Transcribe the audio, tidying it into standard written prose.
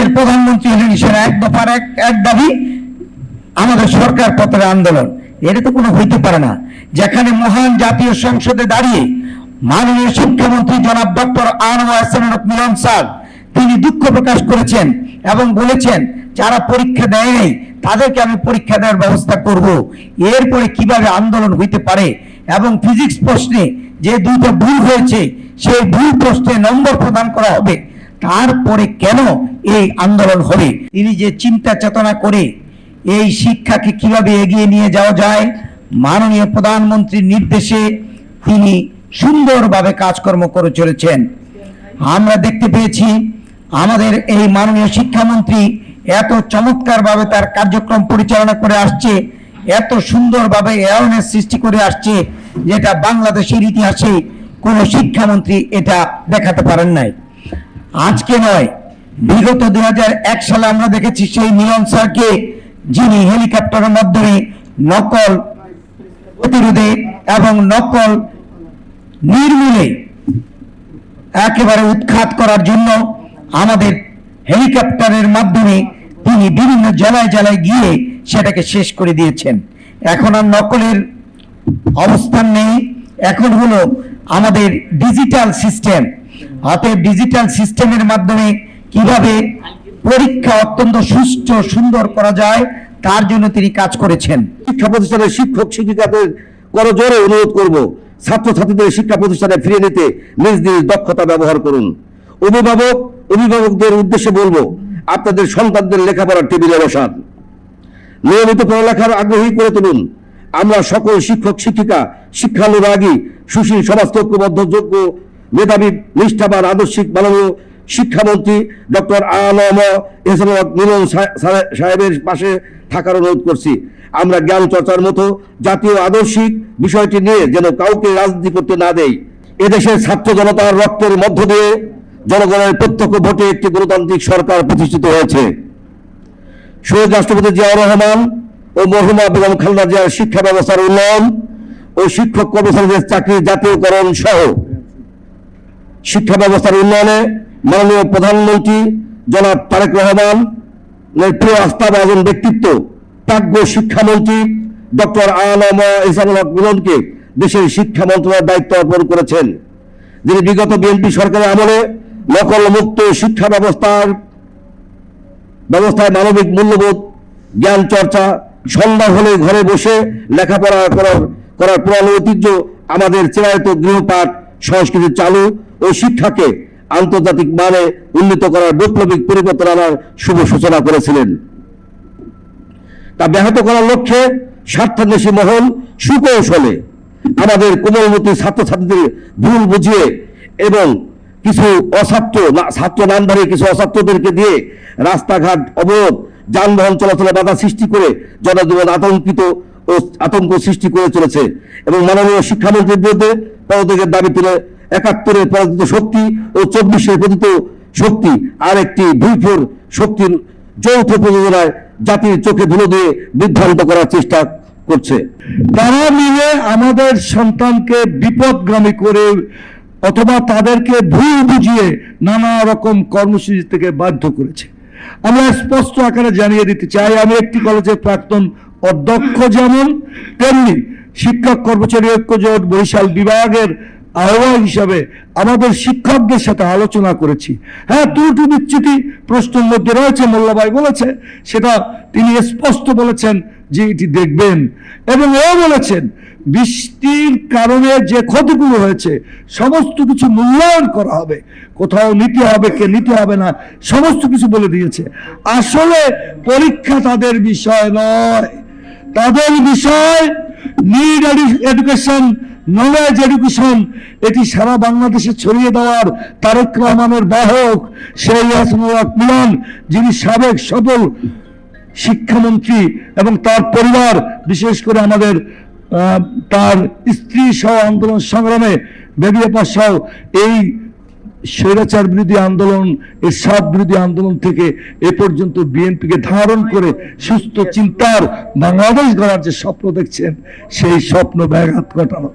আমাদের প্রধানমন্ত্রী হিসেবে এক দফার এক দাবি আমাদের সরকার পত্রের আন্দোলন। এটা তো কোনো হইতে পারে না, যেখানে মহান জাতীয় সংসদে দাঁড়িয়ে মাননীয় শিক্ষামন্ত্রী জনাব ডক্টর আনোয়ার হোসেন মিলন স্যার তিনি দুঃখ প্রকাশ করেছেন এবং বলেছেন যারা পরীক্ষা দেয় নাই তাদেরকে আমি পরীক্ষা দেওয়ার ব্যবস্থা করব। এরপরে কিভাবে আন্দোলন হইতে পারে এবং ফিজিক্স প্রশ্নে যে দুটো ভুল হয়েছে সেই ভুল প্রশ্নে নম্বর প্রদান করা হবে, তারপরে কেন এই আন্দোলন হবে? তিনি যে চিন্তা চেতনা করে এই শিক্ষাকে কিভাবে এগিয়ে নিয়ে যাওয়া যায় মাননীয় প্রধানমন্ত্রীর নির্দেশে তিনি সুন্দরভাবে কাজকর্ম করে চলেছেন। আমরা দেখতে পেয়েছি আমাদের এই মাননীয় শিক্ষামন্ত্রী এত চমৎকারভাবে তার কার্যক্রম পরিচালনা করে আসছে, এত সুন্দরভাবে অ্যাওয়ারনেস সৃষ্টি করে আসছে, যেটা বাংলাদেশের ইতিহাসে কোনো শিক্ষামন্ত্রী এটা দেখাতে পারেন নাই। আজকে নয়, বিগত 2001 সালে আমরা দেখেছি সেই মিলন স্যারকে, যিনি হেলিকপ্টারের মাধ্যমে নকল প্রতিরোধে এবং নকল নির্মূলে একেবারে উৎখাত করার জন্য আমাদের হেলিকপ্টারের মাধ্যমে তিনি বিভিন্ন জেলায় জেলায় গিয়ে সেটাকে শেষ করে দিয়েছেন। এখন আর নকলের অবস্থান নেই, এখন হলো আমাদের ডিজিটাল সিস্টেম। অতএব ডিজিটাল সিস্টেমের মাধ্যমে কিভাবে পরীক্ষা অত্যন্ত সুষ্ঠু সুন্দর করা যায় তার জন্য তিনি কাজ করেছেন। শিক্ষা প্রতিষ্ঠানের শিক্ষক শিক্ষিকাদের করজোরে অনুরোধ করব, ছাত্রছাত্রীদের শিক্ষা প্রতিষ্ঠানে ফিরিয়ে নিতে নিজ নিজ দক্ষতা ব্যবহার করুন। অভিভাবকদের উদ্দেশ্যে বলবো, আপনাদের সন্তানদের লেখাপড়ার টেবিলে বসান, নিয়মিত পড়ালেখার আগ্রহী করে তুলুন। আমরা সকল শিক্ষক শিক্ষিকা শিক্ষানুরাগী সুশীল সমাজ ঐক্যবদ্ধ যোগ্য মেধাবী নিষ্ঠাবান আদর্শিক মাননীয় শিক্ষামন্ত্রী ডক্টর আনোয়ার হোসেন মিলন সাহেবের পাশে থাকার অনুরোধ করছি। আমরা জ্ঞান চর্চার মতো জাতীয় আদর্শিক বিষয়টি নিয়ে যেন কাউকে রাজনীতি করতে না দেই। এদেশের ছাত্র জনতার রক্তের মধ্য দিয়ে জনগণের প্রত্যক্ষ ভোটে একটি গণতান্ত্রিক সরকার প্রতিষ্ঠিত হয়েছে। শহীদ রাষ্ট্রপতি জিয়াউর রহমান ও মরহুমা বেগম খালেদা জিয়ার শিক্ষা ব্যবস্থার উন্নয়ন ও শিক্ষক কর্মচারীদের চাকরির জাতীয়করণ সহ শিক্ষা ব্যবস্থার উন্নয়নে মাননীয় প্রধানমন্ত্রী জনাব তারেক রহমান প্রিয় আস্থাভাজন ব্যক্তিত্ব প্রাজ্ঞ শিক্ষামন্ত্রী ডক্টর আনোয়ার হোসেন মিলনকে দেশের শিক্ষা মন্ত্রণালয়ের দায়িত্ব অর্পণ করেছেন, যিনি বিগত বিএনপি সরকারের আমলে নকল মুক্ত শিক্ষা ব্যবস্থায় মানবিক মূল্যবোধ, জ্ঞান চর্চা, সন্ধ্যা হলে ঘরে বসে লেখাপড়া করার পুরানো ঐতিহ্য, আমাদের চিরায়ত গৃহপাঠ সংস্কৃতি চালু ও শিক্ষাকে আন্তর্জাতিক মানে উন্নীত করার বৈপ্লবিক পরিবর্তন আনার শুভ সূচনা করেছিলেন। তা ব্যাহত করার লক্ষ্যে স্বার্থান্বেষী মহল সুকৌশলে আমাদের কোমলমতি ছাত্রছাত্রীদের ভুল বুঝিয়ে এবং কিছু ছাত্র নামধারী কিছু অছাত্রদেরকে দিয়ে রাস্তাঘাট অবরোধ, যানবাহন চলাচলে বাধা সৃষ্টি করে জনজীবন আতঙ্ক সৃষ্টি করে চলেছে এবং মাননীয় শিক্ষামন্ত্রীর বিরুদ্ধে পদত্যাগের দাবি তুলে ৭১-এর পরাজিত শক্তি ও ২৪-এর পতিত শক্তি আর একটি ভুইফোর শক্তির যৌথ প্রযোজনায় জাতির চোখে ধুলো দিয়ে বিভ্রান্ত করার চেষ্টা করছে। তারা মিলে আমাদের সন্তানকে বিপদগামী করে অথবা তাদেরকে ভুল বুঝিয়ে নানা রকম কর্মসূচি থেকে বাধ্য করেছে। আমরা স্পষ্ট আকারে জানিয়ে দিতে চাই, আমি একটি কলেজের প্রাক্তন অধ্যক্ষ যেমন তেমনি শিক্ষক কর্মচারী ঐক্য জোট বরিশাল বিভাগের আহ্বায়ক হিসাবে আমাদের শিক্ষকদের সাথে আলোচনা করেছি। হ্যাঁ, ত্রুটি বিচ্যুতি প্রশ্নের মধ্যে রয়েছে, মোল্লা ভাই বলেছে, সেটা তিনি স্পষ্ট বলেছেন যে এটি দেখবেন এবং এও বলেছেন বৃষ্টির কারণে যে ক্ষতিগুলো হয়েছে সমস্ত কিছু মূল্যায়ন করা হবে, কোথাও নিতে হবে কে নিতে হবে না সমস্ত কিছু বলে দিয়েছে। আসলে পরীক্ষা তাদের বিষয় নয়, তাদের বিষয় নিড এডুকেশন, নলেজ এডুকেশন, এটি সারা বাংলাদেশে ছড়িয়ে দেওয়ার তারেক রহমানের বাহক সেই মিলন, যিনি সাবেক সফল শিক্ষামন্ত্রী এবং তার পরিবার, বিশেষ করে আমাদের তার স্ত্রী সহ আন্দোলন সংগ্রামে বেবি আপা সহ এই স্বৈরাচার বিরোধী আন্দোলন, এরশাদ বিরোধী আন্দোলন থেকে এ পর্যন্ত বিএনপিকে ধারণ করে সুস্থ চিন্তার বাংলাদেশ গড়ার যে স্বপ্ন দেখছেন সেই স্বপ্ন ব্যাঘাত ঘটানো।